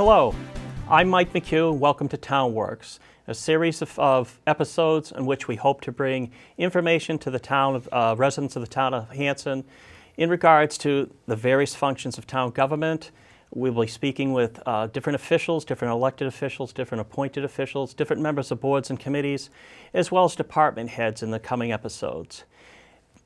Hello, I'm Mike McHugh, and welcome to TownWorks, a series of episodes in which we hope to bring information to the town of residents of the town of Hanson in regards to the various functions of town government. We will be speaking with different officials, different elected officials, different appointed officials, different members of boards and committees, as well as department heads in the coming episodes.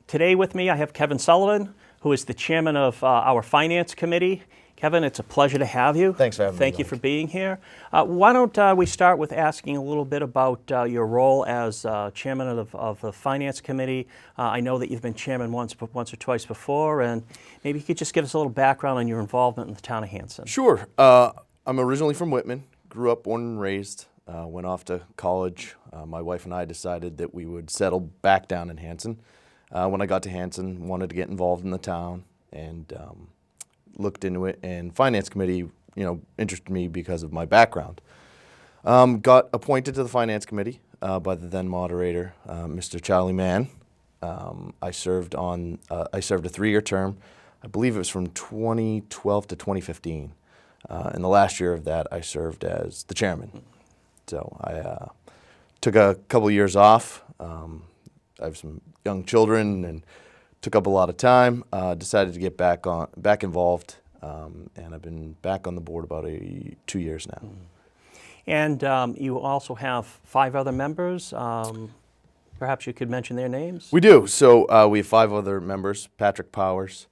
Today with me I have Kevin Sullivan, who is the chairman of our Finance Committee. Kevin, it's a pleasure to have you. Thanks for having me. Thank you for being here. Why don't we start with asking a little bit about your role as chairman of the Finance Committee. I know that you've been chairman once or twice before, and maybe you could just give us a little background on your involvement in the town of Hanson. Sure. I'm originally from Whitman, grew up, born and raised, went off to college. My wife and I decided that we would settle back down in Hanson. When I got to Hanson, wanted to get involved in the town and looked into it, and Finance Committee, interested me because of my background. Got appointed to the Finance Committee by the then moderator, Mr. Charlie Mann. I served a 3-year term. I believe it was from 2012 to 2015. In the last year of that, I served as the chairman. So I took a couple of years off. I have some young children and took up a lot of time. Decided to get back involved, and I've been back on the board about 2 years now. And you also have 5 other members. Perhaps you could mention their names? We do. So we have 5 other members: Patrick Powers,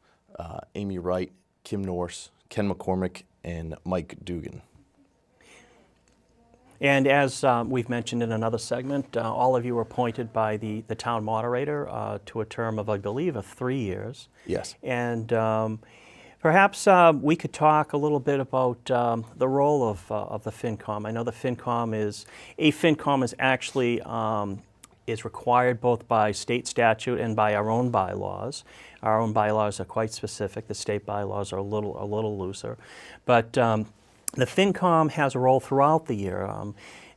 Amy Wright, Kim Norse, Ken McCormick, and Mike Dugan. And as we've mentioned in another segment, all of you were appointed by the town moderator to a term of, I believe, 3 years. Yes. And perhaps we could talk a little bit about the role of the FinCom. I know the FinCom is actually is required both by state statute and by our own bylaws. Our own bylaws are quite specific. The state bylaws are a little looser, but the FinCom has a role throughout the year.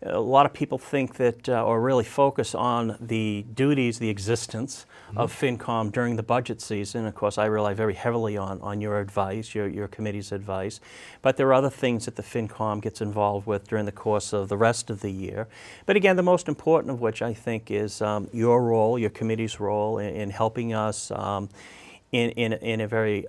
A lot of people think that, or really focus on the duties, the existence of FinCom during the budget season. Of course, I rely very heavily on your advice, your committee's advice. But there are other things that the FinCom gets involved with during the course of the rest of the year. But again, the most important of which I think is your role, your committee's role in helping us in a very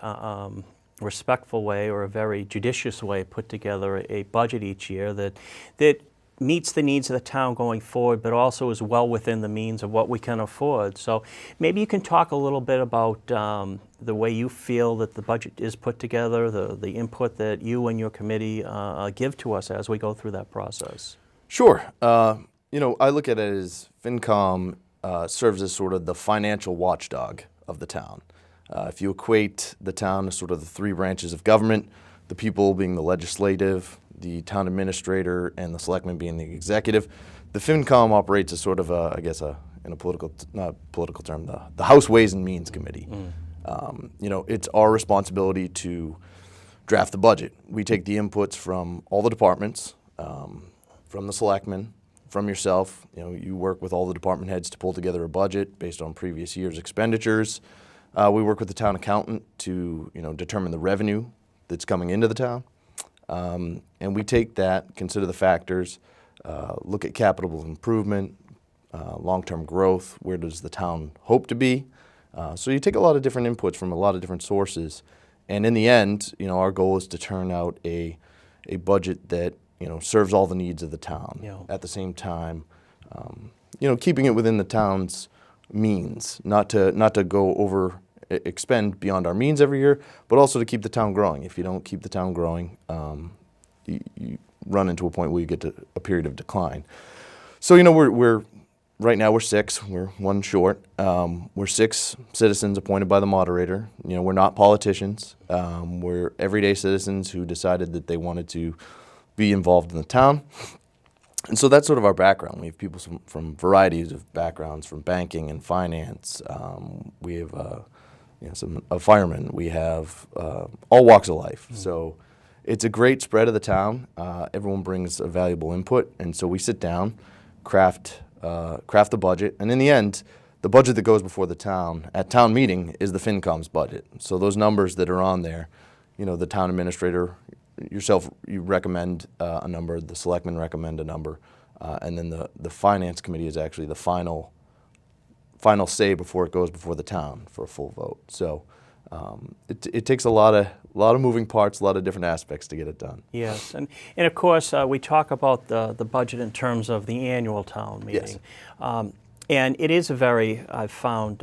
respectful way or a very judicious way put together a budget each year that meets the needs of the town going forward, but also is well within the means of what we can afford. So maybe you can talk a little bit about the way you feel that the budget is put together, the input that you and your committee give to us as we go through that process. Sure. I look at it as FinCom serves as sort of the financial watchdog of the town. If you equate the town to sort of the 3 branches of government, the people being the legislative, the town administrator, and the selectmen being the executive, the FinCom operates as sort of in a not political term, the House Ways and Means Committee. It's our responsibility to draft the budget. We take the inputs from all the departments, from the selectmen, from yourself. You work with all the department heads to pull together a budget based on previous year's expenditures. We work with the town accountant to determine the revenue that's coming into the town. And we take that, consider the factors, look at capital improvement, long-term growth, where does the town hope to be. So you take a lot of different inputs from a lot of different sources. And in the end, our goal is to turn out a budget that serves all the needs of the town. At the same time, keeping it within the town's means, not to go expend beyond our means every year, but also to keep the town growing. If you don't keep the town growing, you run into a point where you get to a period of decline. So we're right now we're 6. We're 1 short. We're 6 citizens appointed by the moderator. We're not politicians. We're everyday citizens who decided that they wanted to be involved in the town. And so that's sort of our background. We have people from varieties of backgrounds, from banking and finance. We have a fireman. We have all walks of life. So it's a great spread of the town. Everyone brings a valuable input, and so we sit down, craft the budget, and in the end, the budget that goes before the town at town meeting is the FinCom's budget. So those numbers that are on there, the town administrator yourself, you recommend a number, the selectmen recommend a number, and then the finance committee is actually the final say before it goes before the town for a full vote. So it takes a lot of moving parts, a lot of different aspects to get it done. Yes, and of course we talk about the budget in terms of the annual town meeting. Yes. And it is a very, I've found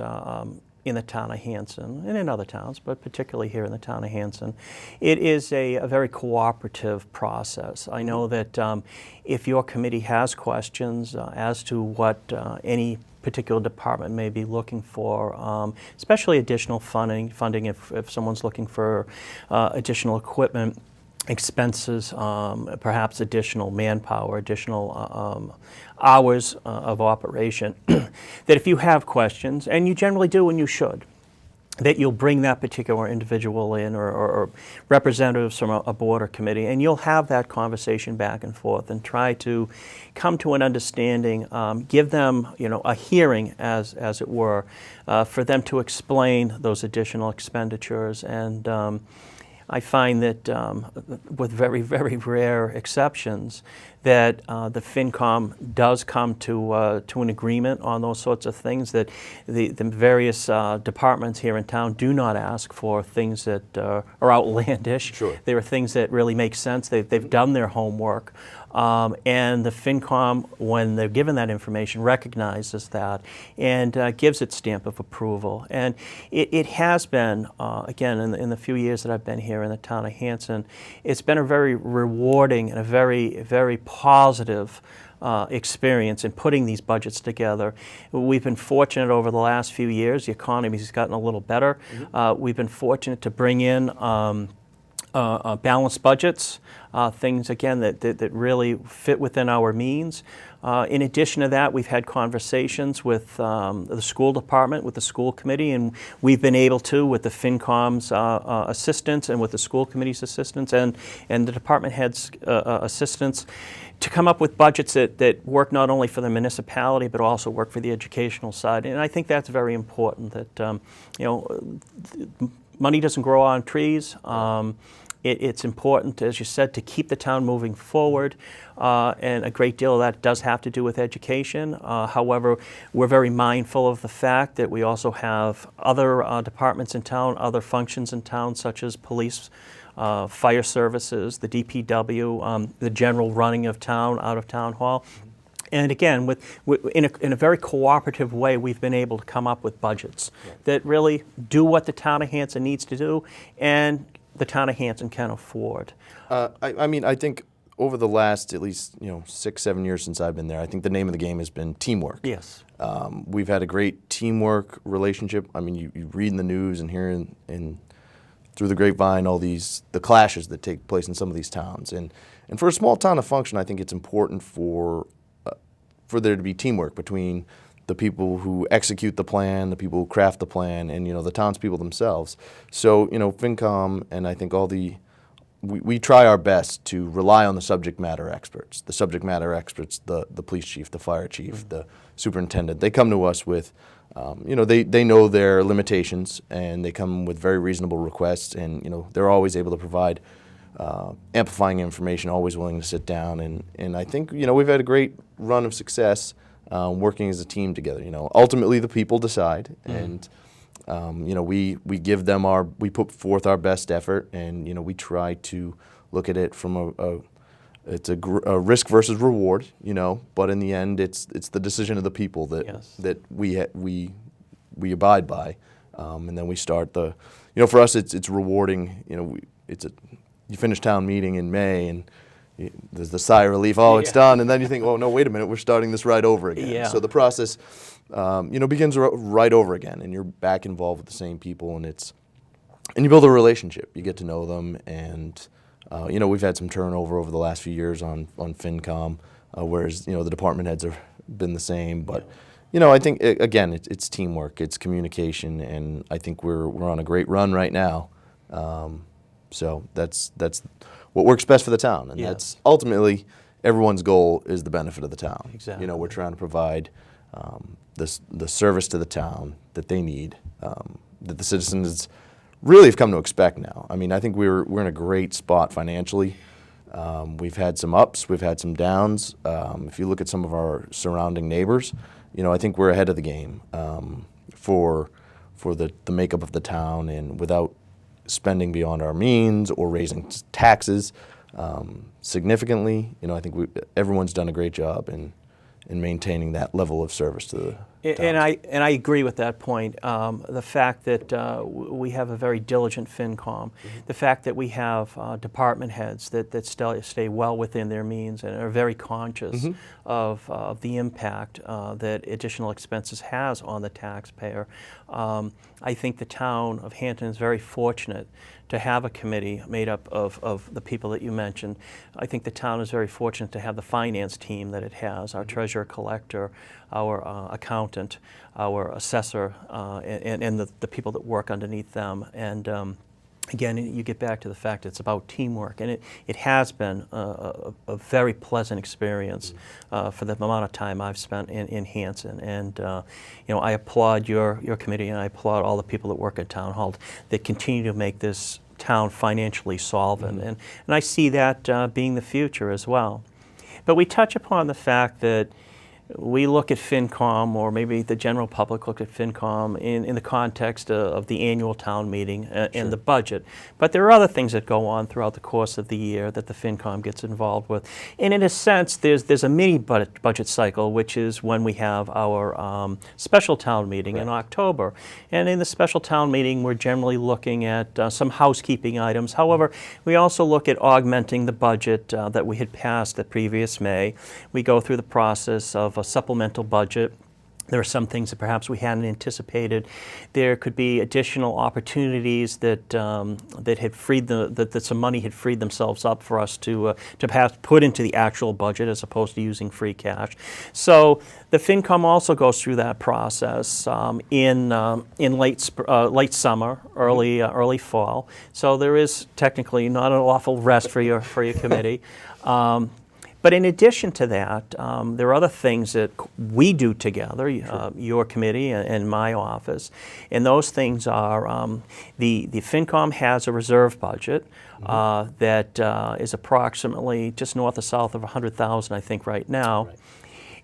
in the town of Hanson and in other towns, but particularly here in the town of Hanson, it is a very cooperative process. I know that if your committee has questions as to what any particular department may be looking for, especially additional funding if someone's looking for additional equipment, expenses, perhaps additional manpower, additional hours of operation, that if you have questions, and you generally do and you should, that you'll bring that particular individual in or representatives from a board or committee, and you'll have that conversation back and forth and try to come to an understanding, give them a hearing as it were, for them to explain those additional expenditures. And I find that with very, very rare exceptions, that the FinCom does come to an agreement on those sorts of things, that the various departments here in town do not ask for things that are outlandish. Sure. There are things that really make sense. They've done their homework. And the FinCom, when they're given that information, recognizes that and gives its stamp of approval. And it has been, again, in the few years that I've been here in the town of Hanson, it's been a very rewarding and a very, very positive experience in putting these budgets together. We've been fortunate over the last few years. The economy has gotten a little better. We've been fortunate to bring in balanced budgets, things again that really fit within our means. In addition to that, we've had conversations with the school department, with the school committee, and we've been able to, with the FinCom's assistance and with the school committee's assistance and the department head's assistance, to come up with budgets that work not only for the municipality but also work for the educational side. And I think that's very important, that money doesn't grow on trees. It's important, as you said, to keep the town moving forward, and a great deal of that does have to do with education. However, we're very mindful of the fact that we also have other departments in town, other functions in town, such as police, fire services, the DPW, the general running of town, out of town hall. And again, in a very cooperative way, we've been able to come up with budgets that really do what the town of Hanson needs to do, and the town of Hanson can afford. I mean, I think over the last at least 6-7 years since I've been there, I think the name of the game has been teamwork. Yes. We've had a great teamwork relationship. I mean, you read in the news and hear in through the grapevine all the clashes that take place in some of these towns, and for a small town to function, I think it's important for there to be teamwork between the people who execute the plan, the people who craft the plan, and the townspeople themselves. So FinCom and I think we try our best to rely on the subject matter experts. The subject matter experts, the police chief, the fire chief, the superintendent. They come to us with, they know their limitations, and they come with very reasonable requests, and they're always able to provide amplifying information, always willing to sit down, and I think we've had a great run of success working as a team together. Ultimately the people decide, and we give them we put forth our best effort, and we try to look at it from a risk versus reward, but in the end it's the decision of the people that we abide by, and then we start for us it's rewarding. You finish town meeting in May, and there's the sigh of relief, it's done, and then you think, oh no, wait a minute, we're starting this right over again. Yeah. So the process begins right over again, and you're back involved with the same people, and you build a relationship. You get to know them, and we've had some turnover over the last few years on FinCom, whereas the department heads have been the same, but I think again it's teamwork, it's communication, and I think we're on a great run right now. So that's what works best for the town, and that's ultimately everyone's goal is the benefit of the town. Exactly. We're trying to provide the service to the town that they need, that the citizens really have come to expect now. I mean, I think we're in a great spot financially. We've had some ups, we've had some downs. If you look at some of our surrounding neighbors, I think we're ahead of the game for the makeup of the town, and without spending beyond our means or raising taxes significantly. I think everyone's done a great job in maintaining that level of service to the And I agree with that point. The fact that we have a very diligent FinCom, the fact that we have department heads that stay well within their means and are very conscious of the impact that additional expenses has on the taxpayer. I think the town of Hampton is very fortunate to have a committee made up of the people that you mentioned. I think the town is very fortunate to have the finance team that it has, our treasurer collector, our accountant, our assessor, and the people that work underneath them. And again, you get back to the fact it's about teamwork, and it has been a very pleasant experience for the amount of time I've spent in Hanson. And I applaud your committee, and I applaud all the people that work at Town Hall that continue to make this town financially solvent. And I see that being the future as well. But we touch upon the fact that we look at FinCom, or maybe the general public look at FinCom in the context of the annual town meeting and the budget. But there are other things that go on throughout the course of the year that the FinCom gets involved with. And in a sense, there's a mini budget cycle, which is when we have our special town meeting in October. And in the special town meeting, we're generally looking at some housekeeping items. However, we also look at augmenting the budget that we had passed the previous May. We go through the process of a supplemental budget. There are some things that perhaps we hadn't anticipated. There could be additional opportunities that had freed that some money had freed themselves up for us to perhaps put into the actual budget as opposed to using free cash. So the FinCom also goes through that process in late summer, early fall. So there is technically not an awful rest for your committee. But in addition to that, there are other things that we do together, your committee and my office, and those things are the FinCom has a reserve budget that is approximately just north or south of $100,000, I think, right now. Right.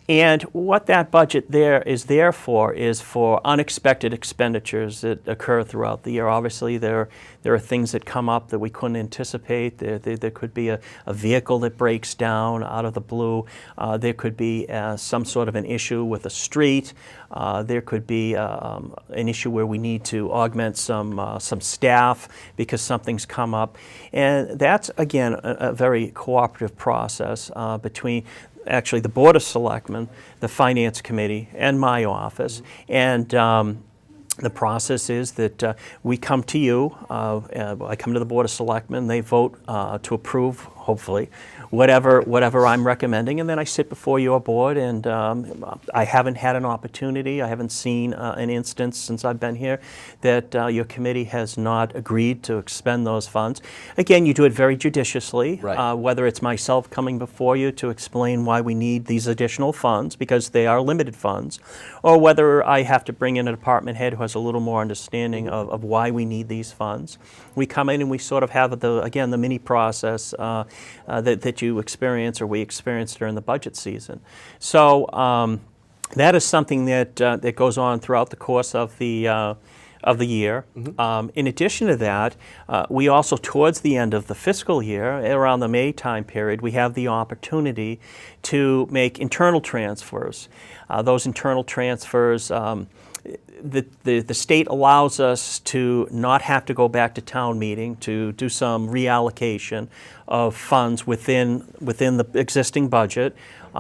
And what that budget is there for is for unexpected expenditures that occur throughout the year. Obviously, there are things that come up that we couldn't anticipate. There could be a vehicle that breaks down out of the blue. There could be some sort of an issue with a street. There could be an issue where we need to augment some staff because something's come up. And that's, again, a very cooperative process between actually the Board of Selectmen, the Finance Committee, and my office. And the process is that we come to you, I come to the Board of Selectmen, they vote to approve, hopefully, whatever I'm recommending, and then I sit before your board, and I haven't had an opportunity, I haven't seen an instance since I've been here that your committee has not agreed to expend those funds. Again, you do it very judiciously, whether it's myself coming before you to explain why we need these additional funds, because they are limited funds, or whether I have to bring in a department head who has a little more understanding of why we need these funds. We come in and we sort of have, the mini process that you experience or we experience during the budget season. So that is something that goes on throughout the course of the year. In addition to that, we also, towards the end of the fiscal year, around the May time period, we have the opportunity to make internal transfers. Those internal transfers, the state allows us to not have to go back to town meeting to do some reallocation of funds within the existing budget.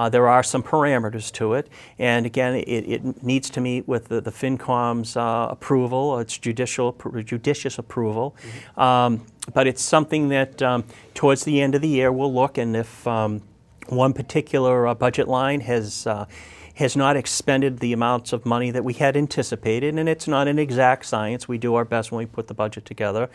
There are some parameters to it, and again, it needs to meet with the FinCom's approval. It's judicious approval, but it's something that towards the end of the year we'll look, and if one particular budget line has has not expended the amounts of money that we had anticipated, and it's not an exact science. We do our best when we put the budget together.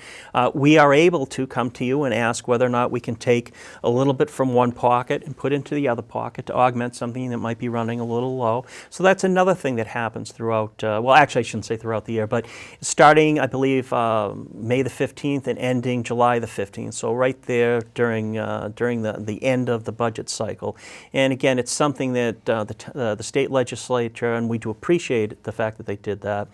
We are able to come to you and ask whether or not we can take a little bit from one pocket and put into the other pocket to augment something that might be running a little low. So that's another thing that happens throughout, well, actually I shouldn't say throughout the year, but starting, I believe, May the 15th and ending July the 15th. So right there during the end of the budget cycle. And again, it's something that the state legislature, and we do appreciate the fact that they did that,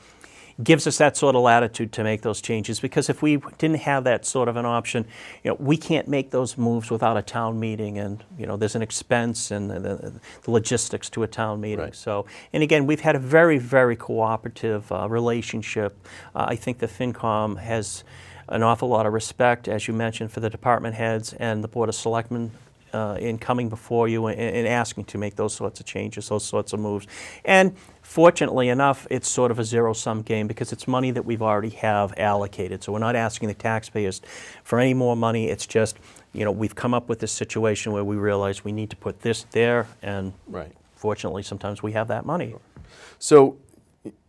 gives us that sort of latitude to make those changes, because if we didn't have that sort of an option, we can't make those moves without a town meeting, and there's an expense and the logistics to a town meeting. Right. So, and again, we've had a very, very cooperative relationship. I think the FinCom has an awful lot of respect, as you mentioned, for the department heads and the Board of Selectmen in coming before you and asking to make those sorts of changes, those sorts of moves. And fortunately enough, it's sort of a zero-sum game because it's money that we've already have allocated. So we're not asking the taxpayers for any more money. It's just, we've come up with this situation where we realize we need to put this there, and Right. fortunately sometimes we have that money. So,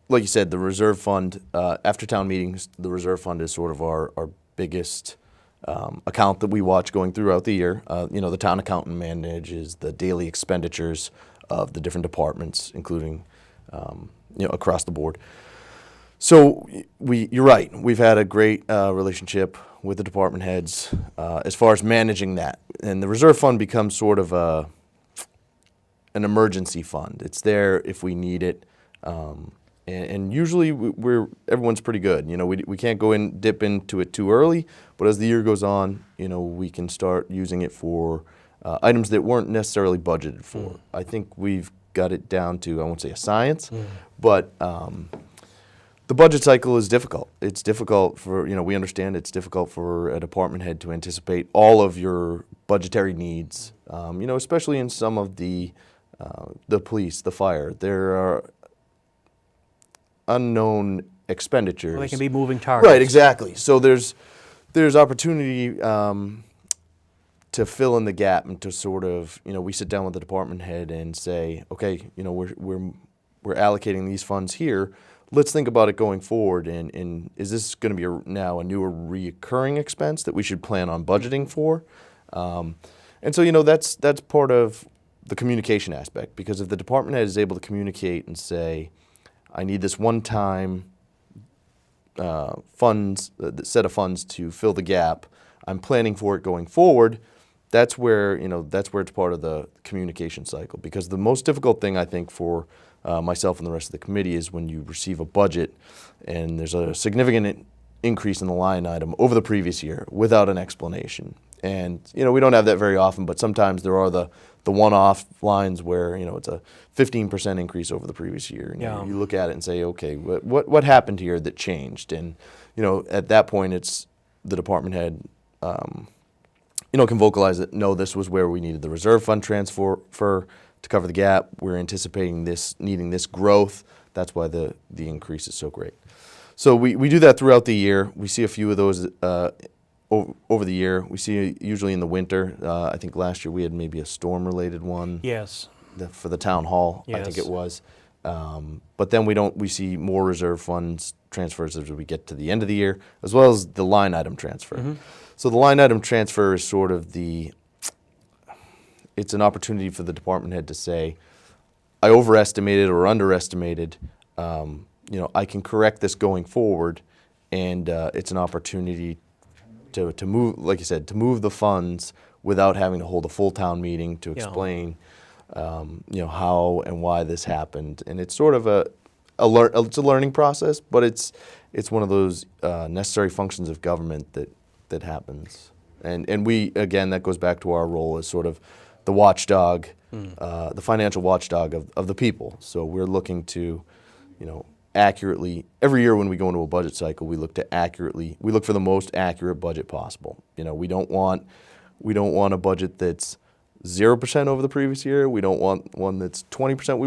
like you said, the reserve fund, after town meetings, the reserve fund is sort of our biggest account that we watch going throughout the year. The town accountant manages the daily expenditures of the different departments, including across the board. So you're right. We've had a great relationship with the department heads as far as managing that, and the reserve fund becomes sort of an emergency fund. It's there if we need it. And usually everyone's pretty good. We can't dip into it too early, but as the year goes on, we can start using it for items that weren't necessarily budgeted for. I think we've got it down to, I won't say a science, but the budget cycle is difficult. It's difficult for, we understand it's difficult for a department head to anticipate all of your budgetary needs, especially in some of the police, the fire. There are unknown expenditures. Well, they can be moving targets. Right, exactly. So there's opportunity to fill in the gap and to sort of, we sit down with the department head and say, okay, we're allocating these funds here. Let's think about it going forward. And is this going to be now a new recurring expense that we should plan on budgeting for? And so, that's part of the communication aspect, because if the department head is able to communicate and say, I need this one-time set of funds to fill the gap, I'm planning for it going forward, that's where it's part of the communication cycle. Because the most difficult thing, I think, for myself and the rest of the committee is when you receive a budget and there's a significant increase in the line item over the previous year without an explanation. And we don't have that very often, but sometimes there are the one-off lines where it's a 15% increase over the previous year. And you look at it and say, okay, what happened here that changed? And at that point, it's the department head can vocalize that, no, this was where we needed the reserve fund transfer to cover the gap. We're anticipating needing this growth. That's why the increase is so great. So we do that throughout the year. We see a few of those over the year. We see usually in the winter. I think last year we had maybe a storm-related one. Yes. For the town hall, Yes. I think it was. But then we see more reserve funds transfers as we get to the end of the year, as well as the line item transfer. Mm-hmm. So the line item transfer is sort of it's an opportunity for the department head to say, I overestimated or underestimated. I can correct this going forward, and it's an opportunity to move, like you said, to move the funds without having to hold a full town meeting to explain, how and why this happened. And it's sort of it's a learning process, but it's one of those necessary functions of government that happens. And we, again, that goes back to our role as sort of the watchdog, the financial watchdog of the people. So we're looking to, accurately, every year when we go into a budget cycle, we look for the most accurate budget possible. We don't want a budget that's 0% over the previous year. We don't want one that's 20%.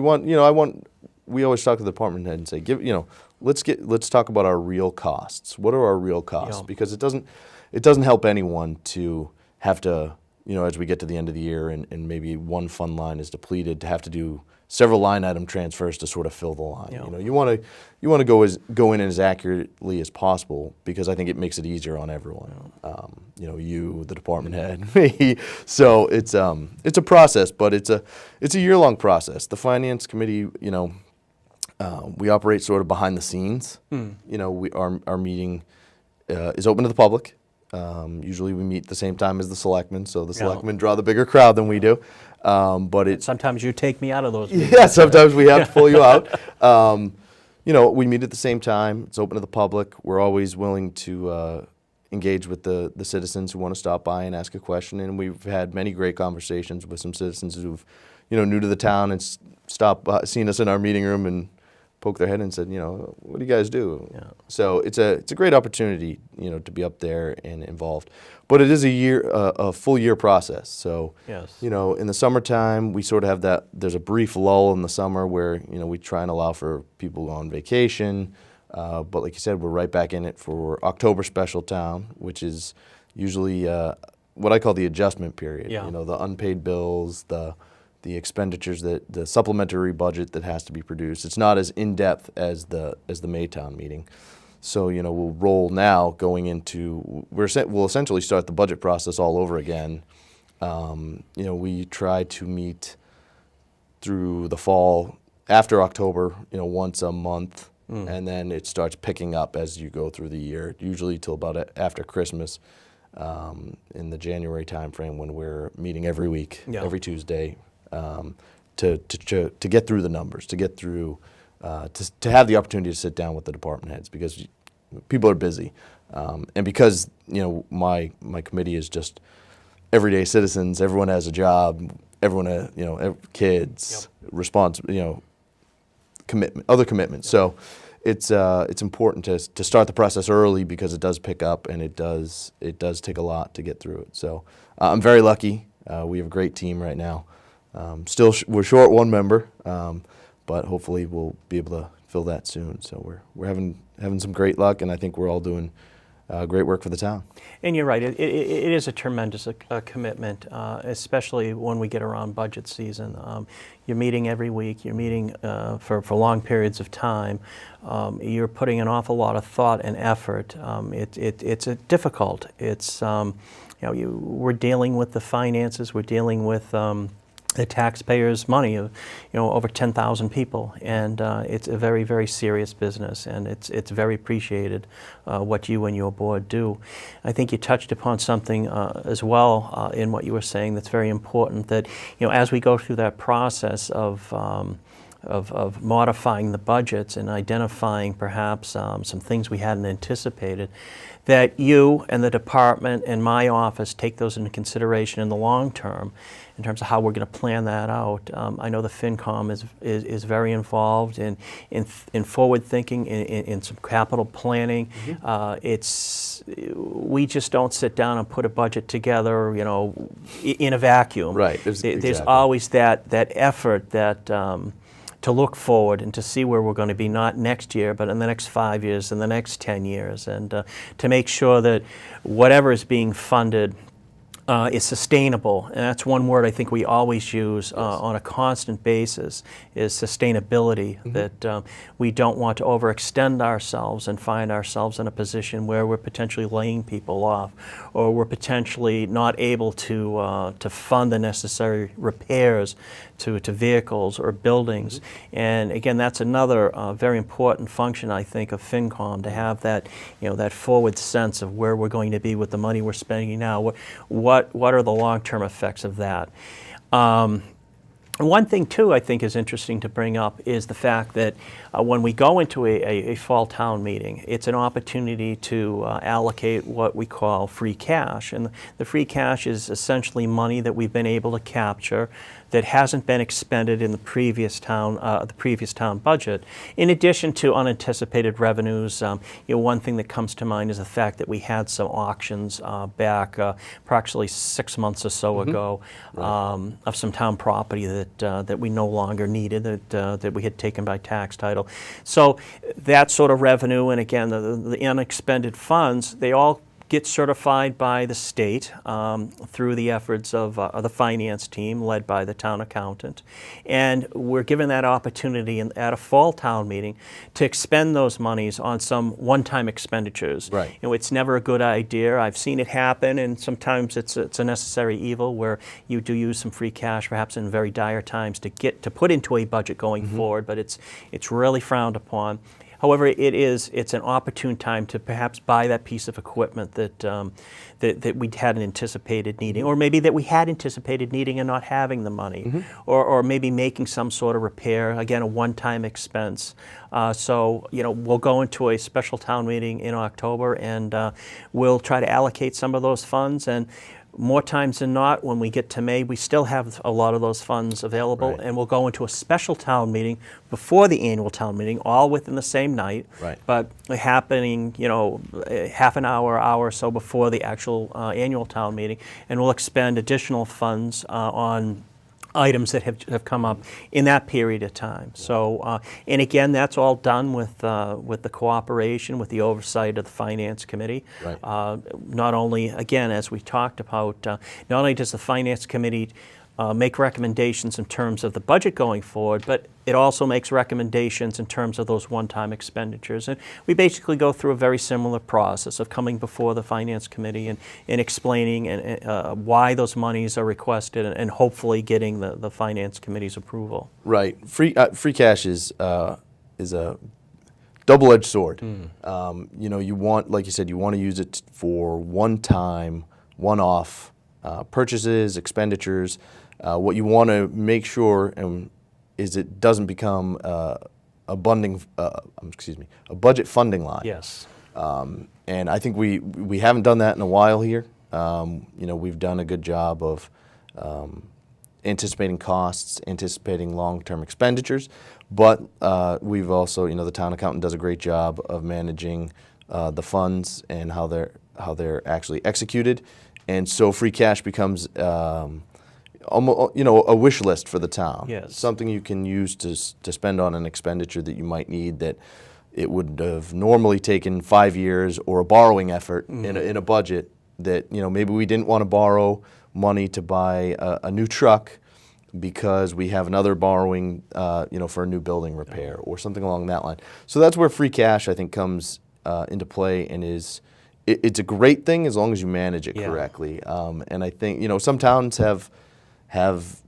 We always talk to the department head and say, let's talk about our real costs. What are our real costs? Yeah. Because it doesn't help anyone to have to as we get to the end of the year and maybe one fund line is depleted, to have to do several line item transfers to sort of fill the line. Yeah. You want to go in as accurately as possible, because I think it makes it easier on everyone. You, the department head, me. So it's a process, but it's a year-long process. The finance committee, we operate sort of behind the scenes. Our meeting is open to the public. Usually we meet the same time as the selectmen, so the selectmen draw the bigger crowd than we do. But sometimes you take me out of those meetings. Yeah, sometimes we have to pull you out. We meet at the same time. It's open to the public. We're always willing to engage with the citizens who want to stop by and ask a question. And we've had many great conversations with some citizens who've, new to the town and seen us in our meeting room and poked their head and said, what do you guys do? Yeah. So it's a great opportunity, to be up there and involved. But it is a full year process. So, yes. In the summertime, we sort of have that, there's a brief lull in the summer where, we try and allow for people on vacation. But like you said, we're right back in it for October special town, which is usually what I call the adjustment period. Yeah. The unpaid bills, the expenditures, the supplementary budget that has to be produced. It's not as in-depth as the Maytown meeting. So, we'll roll now going into, we'll essentially start the budget process all over again. We try to meet through the fall after October, once a month, and then it starts picking up as you go through the year, usually till about after Christmas, in the January timeframe, when we're meeting every week, every Tuesday, to get through the numbers, to get through, to have the opportunity to sit down with the department heads, because people are busy, and because my committee is just everyday citizens. Everyone has a job. Everyone, kids, other commitments. So it's important to start the process early, because it does pick up, and it does take a lot to get through it. So I'm very lucky. We have a great team right now. We're short one member, but hopefully we'll be able to fill that soon. So we're having some great luck, and I think we're all doing great work for the town. And you're right. It is a tremendous commitment, especially when we get around budget season. You're meeting every week. You're meeting for long periods of time. You're putting an awful lot of thought and effort. It's difficult. It's we're dealing with the finances. We're dealing with the taxpayers' money of, over 10,000 people, and it's a very, very serious business, and it's very appreciated what you and your board do. I think you touched upon something as well in what you were saying that's very important. That as we go through that process of modifying the budgets and identifying perhaps some things we hadn't anticipated, that you and the department and my office take those into consideration in the long term in terms of how we're going to plan that out. I know the FinCom is very involved in forward thinking, in some capital planning. We just don't sit down and put a budget together, in a vacuum. Right. There's always that effort that to look forward and to see where we're going to be, not next year, but in the next 5 years, in the next 10 years, and to make sure that whatever is being funded is sustainable. And that's one word I think we always use on a constant basis, is sustainability, that we don't want to overextend ourselves and find ourselves in a position where we're potentially laying people off, or we're potentially not able to fund the necessary repairs to vehicles or buildings. And again, that's another very important function, I think, of FinCom, to have that, that forward sense of where we're going to be with the money we're spending now. What are the long-term effects of that? One thing, too, I think is interesting to bring up is the fact that when we go into a fall town meeting, it's an opportunity to allocate what we call free cash. And the free cash is essentially money that we've been able to capture that hasn't been expended in the previous town budget. In addition to unanticipated revenues, one thing that comes to mind is the fact that we had some auctions back approximately 6 months or so ago of some town property that we no longer needed, that we had taken by tax title. So that sort of revenue, and again, the unexpended funds, they all get certified by the state through the efforts of the finance team led by the town accountant. And we're given that opportunity at a fall town meeting to expend those monies on some one-time expenditures. Right. It's never a good idea. I've seen it happen, and sometimes it's a necessary evil where you do use some free cash, perhaps in very dire times, to put into a budget going forward, but it's really frowned upon. However, it's an opportune time to perhaps buy that piece of equipment that we hadn't anticipated needing, or maybe that we had anticipated needing and not having the money, or maybe making some sort of repair, again, a one-time expense. So, we'll go into a special town meeting in October, and we'll try to allocate some of those funds. And more times than not, when we get to May, we still have a lot of those funds available, Right. and we'll go into a special town meeting before the annual town meeting, all within the same night, Right. but happening, half an hour or so before the actual annual town meeting, and we'll expend additional funds on items that have come up in that period of time. So, and again, that's all done with the cooperation, with the oversight of the Finance Committee. Right. Not only, again, as we talked about, not only does the Finance Committee make recommendations in terms of the budget going forward, but it also makes recommendations in terms of those one-time expenditures. And we basically go through a very similar process of coming before the Finance Committee and explaining why those monies are requested, and hopefully getting the Finance Committee's approval. Right. Free cash is a double-edged sword. You want, like you said, you want to use it for one-time, one-off purchases, expenditures. What you want to make sure is it doesn't become a budget funding line. Yes. And I think we haven't done that in a while here. We've done a good job of anticipating costs, anticipating long-term expenditures, but we've also, the town accountant does a great job of managing the funds and how they're actually executed, and so free cash becomes almost, a wish list for the town. Yes. Something you can use to spend on an expenditure that you might need that it would have normally taken 5 years, or a borrowing effort in a budget that, maybe we didn't want to borrow money to buy a new truck because we have another borrowing, for a new building repair or something along that line. So that's where free cash, I think, comes into play, and it's a great thing as long as you manage it correctly. And I think, some towns have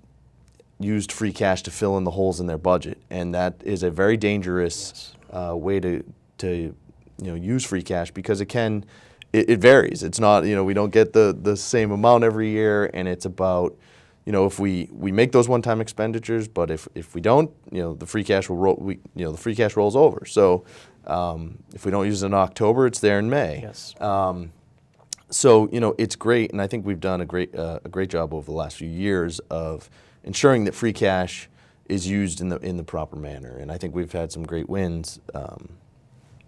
used free cash to fill in the holes in their budget, and that is a very dangerous way to use free cash, because it varies. It's not, we don't get the same amount every year, and it's about, if we make those one-time expenditures, but if we don't, the free cash will roll. The free cash rolls over. So if we don't use it in October, it's there in May. Yes. So it's great, and I think we've done a great job over the last few years of ensuring that free cash is used in the proper manner, and I think we've had some great wins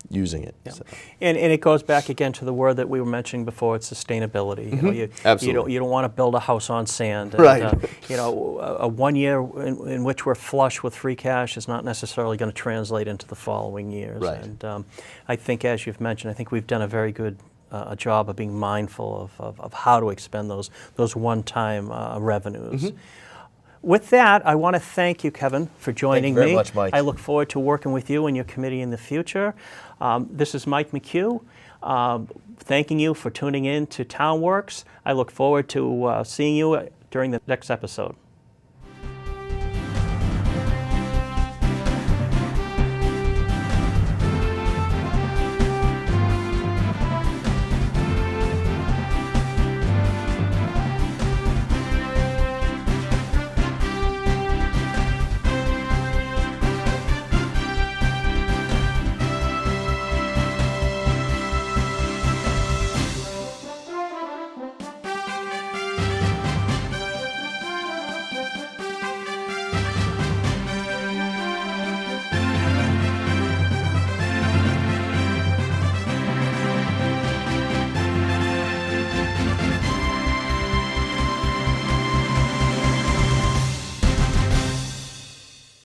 using it. Yeah. So. And it goes back again to the word that we were mentioning before. It's sustainability. Absolutely. You don't want to build a house on sand. And, Right. A 1 year in which we're flush with free cash is not necessarily going to translate into the following years. Right. And I think, as you've mentioned, I think we've done a very good job of being mindful of how to expend those one-time revenues. With that, I want to thank you, Kevin, for joining me. Thank you very much, Mike. I look forward to working with you and your committee in the future. This is Mike McHugh, thanking you for tuning in to TownWorks. I look forward to seeing you during the next episode.